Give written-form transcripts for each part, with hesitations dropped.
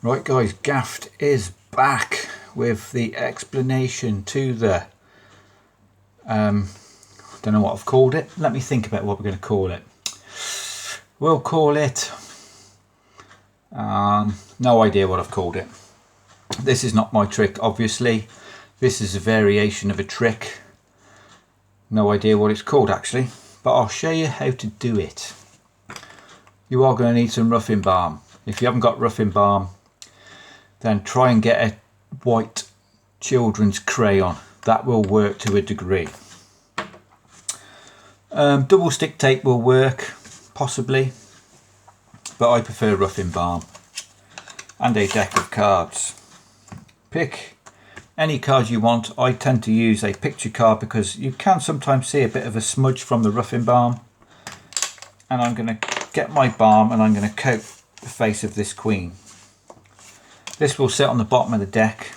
Right guys, Gaffed is back with the explanation to the don't know what I've called it. Let me think about what we're going to call it. We'll call it no idea what I've called it. This is not my trick, obviously. This is a variation of a trick. No idea what it's called actually, but I'll show you how to do it. You are going to need some roughing balm. If you haven't got roughing balm, then try and get a white children's crayon. That will work to a degree. Double stick tape will work, possibly, but I prefer roughing balm. And a deck of cards. Pick any cards you want. I tend to use a picture card because you can sometimes see a bit of a smudge from the roughing balm. And I'm going to get my balm and I'm going to coat the face of this queen. This will sit on the bottom of the deck.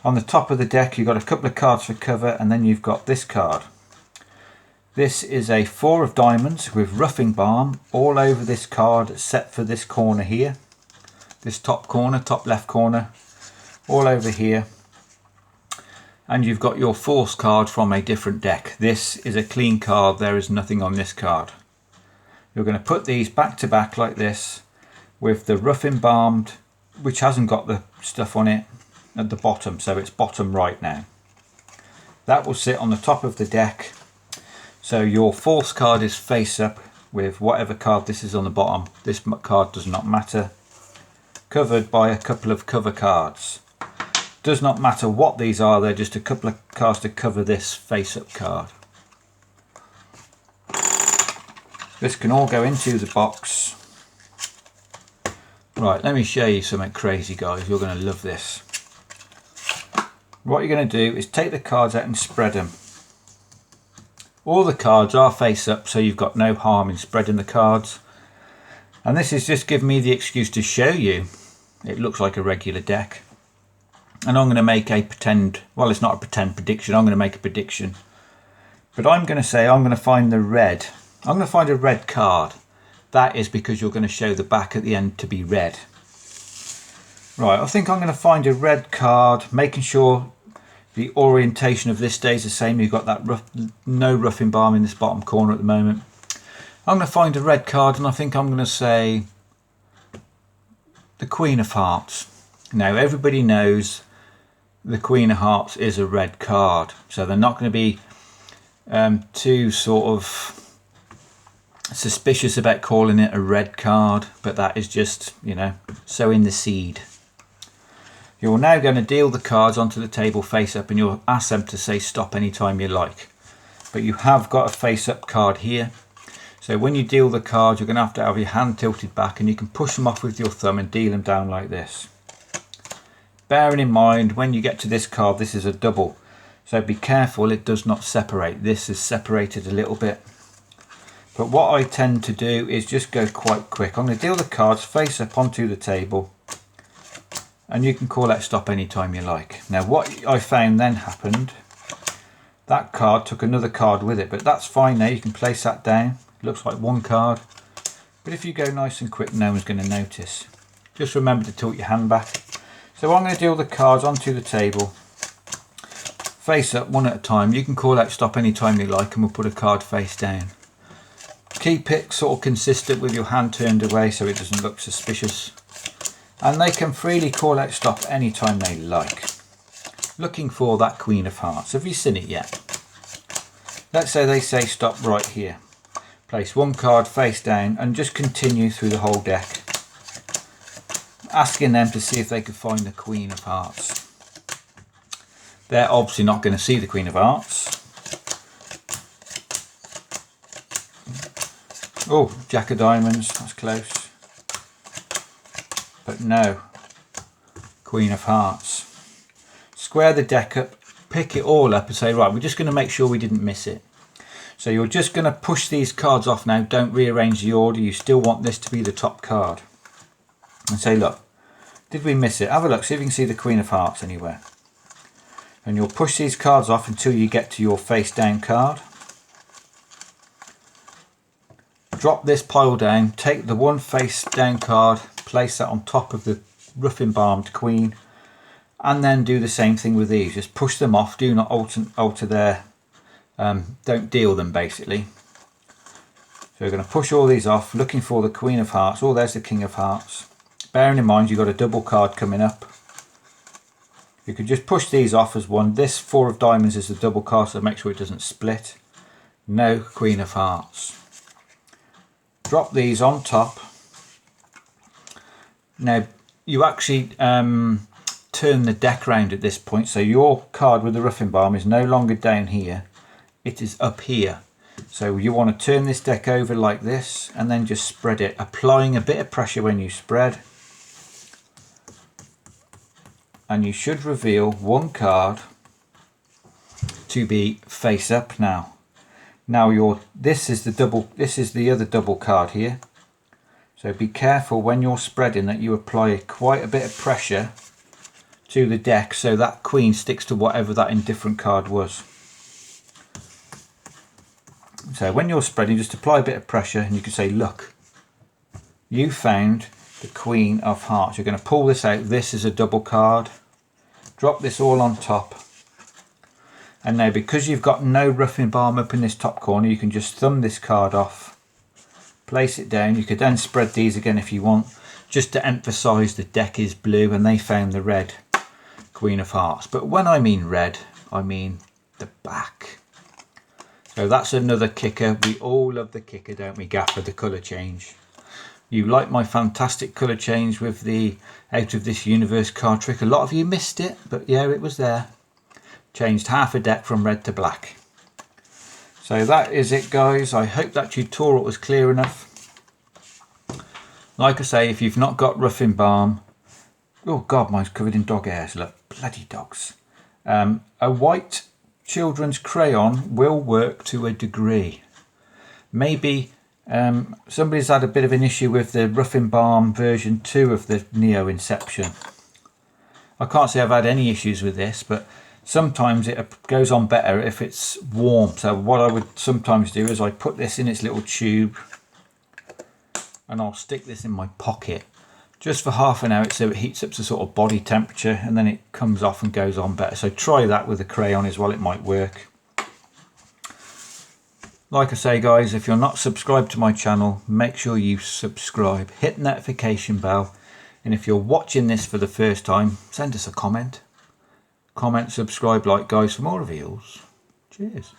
On the top of the deck you've got a couple of cards for cover, and then you've got this card. This is a 4 of diamonds with roughing balm all over this card, except for this corner here. This top corner, top left corner, all over here. And you've got your force card from a different deck. This is a clean card, there is nothing on this card. You're going to put these back to back like this with the roughing balmed, which hasn't got the stuff on it, at the bottom, so it's bottom right now. That will sit on the top of the deck, so your force card is face up with whatever card this is on the bottom. This card does not matter, covered by a couple of cover cards. Does not matter what these are, they're just a couple of cards to cover this face up card. This can all go into the box. Right, let me show you something crazy guys, you're going to love this. What you're going to do is take the cards out and spread them. All the cards are face up, so you've got no harm in spreading the cards. And this is just giving me the excuse to show you it looks like a regular deck. And I'm going to make a pretend, well it's not a pretend prediction, I'm going to make a prediction. But I'm going to say I'm going to find the red. I'm going to find a red card. That is because you're going to show the back at the end to be red. Right, I think I'm going to find a red card, making sure the orientation of this stays the same. You've got that no roughing balm in this bottom corner at the moment. I'm going to find a red card and I think I'm going to say the Queen of Hearts. Now everybody knows the Queen of Hearts is a red card, so they're not going to be too sort of suspicious about calling it a red card, but that is just, you know, sowing the seed. You're now going to deal the cards onto the table face up, and you'll ask them to say stop anytime you like. But you have got a face up card here, so when you deal the cards you're going to have your hand tilted back, and you can push them off with your thumb and deal them down like this. Bearing in mind when you get to this card, this is a double, so be careful it does not separate. This is separated a little bit. But what I tend to do is just go quite quick. I'm going to deal the cards face up onto the table, and you can call out stop anytime you like. Now what I found then happened, that card took another card with it, but that's fine now, you can place that down. It looks like one card, but if you go nice and quick no one's going to notice. Just remember to tilt your hand back. So I'm going to deal the cards onto the table face up one at a time. You can call out stop anytime you like and we'll put a card face down. Keep it sort of consistent with your hand turned away so it doesn't look suspicious. And they can freely call out stop anytime they like. Looking for that Queen of Hearts. Have you seen it yet? Let's say they say stop right here. Place one card face down and just continue through the whole deck, asking them to see if they could find the Queen of Hearts. They're obviously not going to see the Queen of Hearts. Oh, Jack of Diamonds, that's close. But no, Queen of Hearts. Square the deck up, pick it all up and say, right, we're just going to make sure we didn't miss it. So you're just going to push these cards off now, don't rearrange the order, you still want this to be the top card. And say, look, did we miss it? Have a look, see if you can see the Queen of Hearts anywhere. And you'll push these cards off until you get to your face down card. Drop this pile down, take the one face down card, place that on top of the rough embalmed queen. And then do the same thing with these. Just push them off. Do not alter their, don't deal them basically. So we're going to push all these off, looking for the Queen of Hearts. Oh, there's the King of Hearts. Bearing in mind you've got a double card coming up. You could just push these off as one. This 4 of Diamonds is the double card, so make sure it doesn't split. No Queen of Hearts. Drop these on top. Now you actually turn the deck round at this point, so your card with the rough embalm is no longer down here, it is up here. So you want to turn this deck over like this and then just spread it, applying a bit of pressure when you spread, and you should reveal one card to be face up. Now this is the other double card here, so be careful when you're spreading that you apply quite a bit of pressure to the deck so that queen sticks to whatever that indifferent card was. So when you're spreading, just apply a bit of pressure and you can say, look, you found the Queen of Hearts. You're going to pull this out. This is a double card. Drop this all on top. And now because you've got no rough embalm up in this top corner, you can just thumb this card off, place it down. You could then spread these again if you want, just to emphasize the deck is blue and they found the red Queen of Hearts. But when I mean red, I mean the back. So that's another kicker. We all love the kicker, don't we, Gaffer, the colour change. You like my fantastic colour change with the Out of This Universe card trick. A lot of you missed it, but yeah, it was there. Changed half a deck from red to black. So that is it, guys. I hope that tutorial was clear enough. Like I say, if you've not got rough embalm, oh God, mine's covered in dog hairs. Look, bloody dogs. A white children's crayon will work to a degree. Maybe somebody's had a bit of an issue with the rough embalm version 2 of the Neo Inception. I can't say I've had any issues with this, but sometimes it goes on better if it's warm. So what I would sometimes do is I put this in its little tube and I'll stick this in my pocket just for half an hour so it heats up to sort of body temperature, and then it comes off and goes on better. So try that with a crayon as well, it might work. Like I say, guys, if you're not subscribed to my channel, make sure you subscribe, hit the notification bell, and if you're watching this for the first time, send us a comment. Comment, subscribe, like, guys, for more reveals. Cheers.